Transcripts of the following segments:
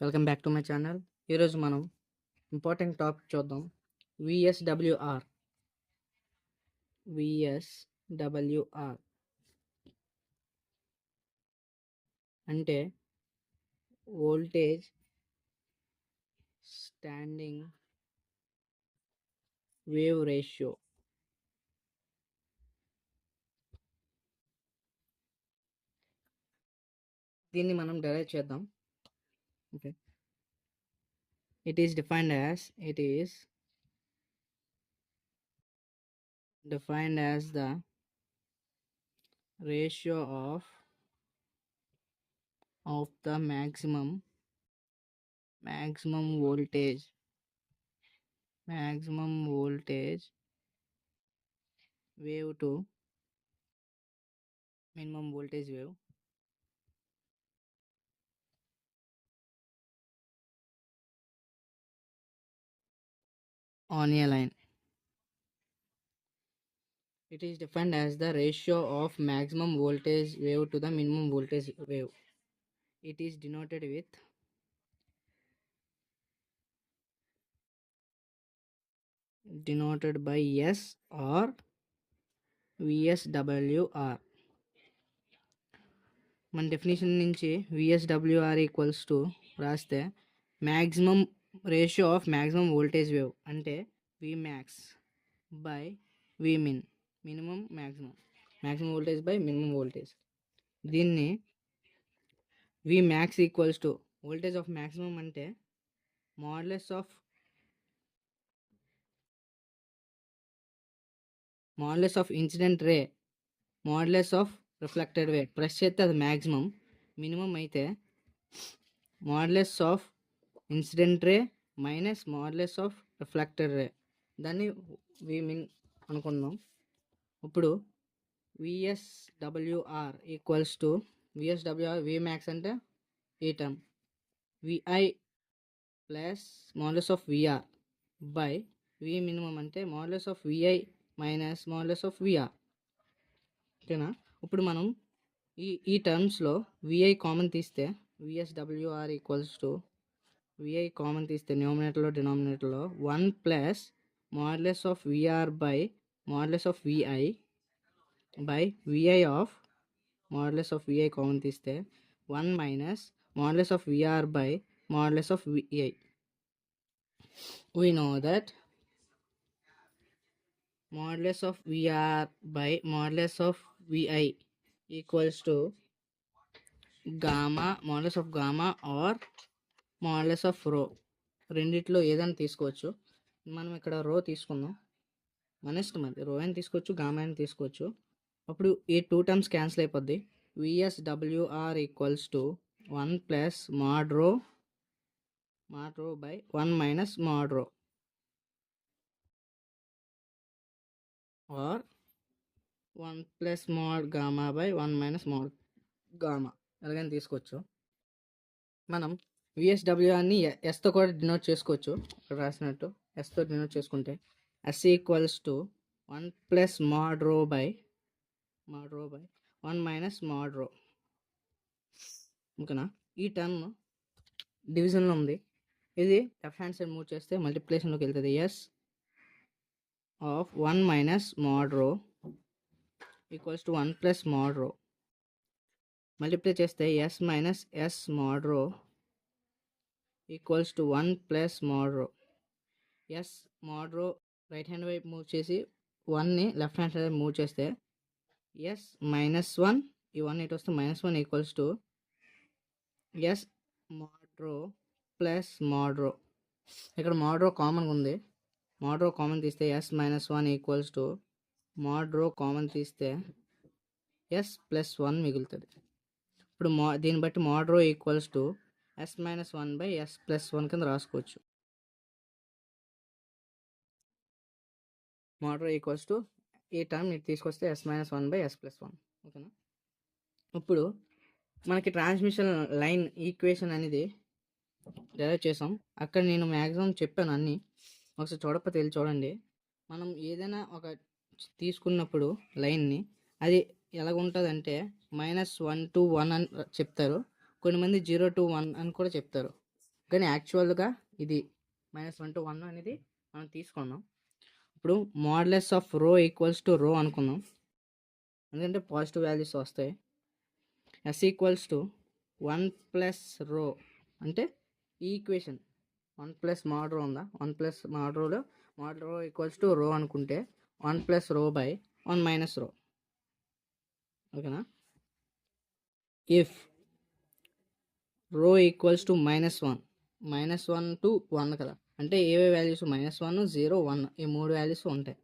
Welcome back to my channel. ఈరోజు మనం important topic చూద్దాం. విఎస్డబ్ల్యూఆర్. విఎస్డబ్ల్యూఆర్ అంటే వోల్టేజ్ స్టాండింగ్ వేవ్ రేషియో. దీన్ని మనం డెరైవ్ చేద్దాం. Okay, it is defined as the ratio of the maximum voltage wave to minimum voltage wave on a line. It is defined as the ratio of maximum voltage wave to the minimum voltage wave. It is denoted by S or VSWR. మన definition నుంచి VSWR equals to రాస్తే maximum ratio of maximum voltage wave అంటే Vmax by Vmin, minimum maximum voltage by minimum voltage. దీన్ని Vmax equals to voltage of maximum అంటే modulus of incident ray modulus of reflected wave plus చేస్తే అది maximum. Minimum అయితే modulus of incident ray minus modulus of reflected ray, దాన్ని Vmin అనుకుందాం. ఇప్పుడు VSWR equals to Vmax అంటే ఈ term VI plus modulus of VR by Vminimum అంటే modulus of VI minus modulus of VR. ఓకేనా? ఇప్పుడు మనం ఈ టర్మ్స్లో VI కామన్ తీస్తే VSWR equals to VI common తీస్తే న్యూమరేటర్లో డినామినేటర్లో 1 plus modulus of VR by modulus of VI by VI of modulus of VI common తీస్తే 1 minus modulus of VR by modulus of VI. We know that modulus of VR by modulus of VI equals to gamma, modulus of gamma or modulus of rho. రెండిట్లో ఏదైనా తీసుకోవచ్చు. మనం ఇక్కడ రో తీసుకుందాం. మన ఇష్టం, అది రో అని తీసుకోవచ్చు, గామా అని తీసుకోవచ్చు. అప్పుడు ఈ 2 టర్మ్స్ క్యాన్సిల్ అయిపోద్ది. VSWR equals to 1 plus mod rho by 1 minus mod rho or 1 plus mod gamma by 1 minus mod gamma ఎలాగైనా తీసుకోవచ్చు. మనం VSWRని ఎస్తో కూడా డినోట్ చేసుకోవచ్చు. ఇక్కడ రాసినట్టు ఎస్తో డినోట్ చేసుకుంటే S equals to 1 plus mod rho by 1 minus mod rho. ఓకేనా? ఈ టర్మ్ డివిజన్లో ఉంది. ఇది లెఫ్ట్ హ్యాండ్ సైడ్ మూవ్ చేస్తే మల్టిప్లికేషన్లోకి వెళ్తుంది. S of 1 minus mod rho equals to 1 plus mod రో. మల్టిప్లై చేస్తే S minus S mod rho equals to 1 plus mod రో. S మాడ్ రో రైట్ హ్యాండ్ వైపు మూవ్ చేసి 1ని లెఫ్ట్ హ్యాండ్ సైడ్ మూవ్ చేస్తే S మైనస్ 1, ఈ 1 ఇటు వస్తే -1 ఈక్వల్స్ టు S మాడ్ రో ప్లస్ మాడ్ రో. ఇక్కడ మాడ్ రో కామన్గా ఉంది. మాడ్ రో కామన్ తీస్తే S minus 1 equals to mod rho common తీస్తే S ప్లస్ 1 మిగులుతుంది. ఇప్పుడు దీన్ని బట్టి mod rho equals to S minus 1 by S plus 1 కింద రాసుకోవచ్చు. మాడ్ రో ఈక్వల్స్ టు ఈ టర్మ్ ఇటు తీసుకొస్తే S minus 1 by S plus 1. ఓకేనా? ఇప్పుడు మనకి ట్రాన్స్మిషన్ లైన్ ఈక్వేషన్ అనేది డెరైవ్ చేసాం. అక్కడ నేను మ్యాక్సిమం చెప్పాను అన్నీ. ఒకసారి చూడకపోతే వెళ్ళి చూడండి. మనం ఏదైనా ఒక తీసుకున్నప్పుడు లైన్ని అది ఎలాగుంటుందంటే -1 to 1 అని చెప్తారు. కొంతమంది 0 to 1 అని కూడా చెప్తారు. కానీ యాక్చువల్గా ఇది -1 to 1 అనేది మనం తీసుకున్నాం. ఇప్పుడు మోడ్లెస్ ఆఫ్ రో ఈక్వల్స్ టు రో అనుకుందాం, ఎందుకంటే పాజిటివ్ వాల్యూస్ వస్తాయి. ఎస్ ఈక్వల్స్ టు 1 ప్లస్ రో అంటే ఈ ఈక్వేషన్ 1 ప్లస్ మోడ్ రో ఉందా, 1 ప్లస్ మోడ్ రో ఈక్వల్స్ టు రో అనుకుంటే 1 ప్లస్ రో బై 1 మైనస్ రో. ఓకేనా? ఇఫ్ రో ఈక్వల్స్ టు -1 to 1 కదా, అంటే ఏవే వాల్యూస్ -1, 0, 1 ఈ 3 వాల్యూస్ ఉంటాయి.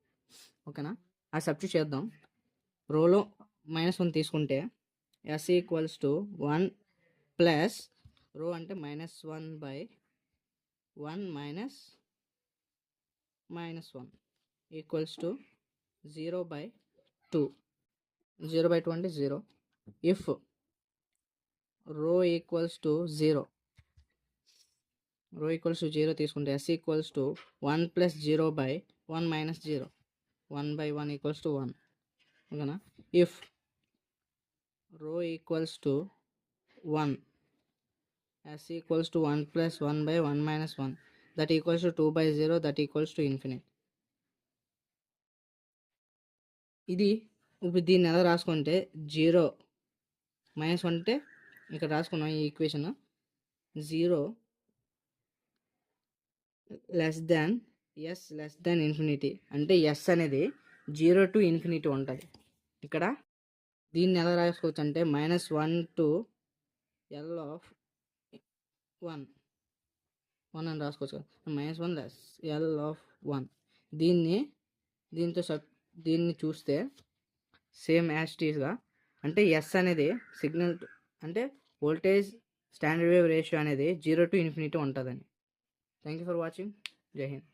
ఓకేనా? అది సబ్స్టిట్యూట్ చేద్దాం. రోలో -1 తీసుకుంటే ఎస్ ఈక్వల్స్ టు 1 ప్లస్ రో అంటే -1 by 1 minus -1 equals to 0 by 2. 0 by 2 అంటే 0. ఇఫ్ రో ఈక్వల్స్ టు 0 తీసుకుంటే S equals to 1 plus 0 by 1 minus 0. 1 by 1 equals to 1. ఓకేనా? ఇఫ్ రో equals to 1, S equals to 1 plus 1 by 1 minus 1, that equals to 2 by 0, that equals to infinite. ఇది ఇప్పుడు దీన్ని ఎలా రాసుకుంటే 0 -1 అంటే ఇక్కడ రాసుకున్నాం ఈ ఈక్వేషన్ 0 లెస్ దాన్ ఇన్ఫినిటీ అంటే ఎస్ అనేది 0 to ఇన్ఫినిటీ ఉంటుంది. ఇక్కడ దీన్ని ఎలా రాసుకోవచ్చు అంటే -1 to L of 1 అని రాసుకోవచ్చు కదా, -1 లెస్ L of 1. దీన్ని చూస్తే సేమ్ యాస్టీస్గా అంటే ఎస్ అనేది సిగ్నల్ అంటే వోల్టేజ్ స్టాండర్డ్ వేవ్ రేషియో అనేది 0 to ఇన్ఫినిటీ ఉంటుందని. Thank you for watching. జై హింద్.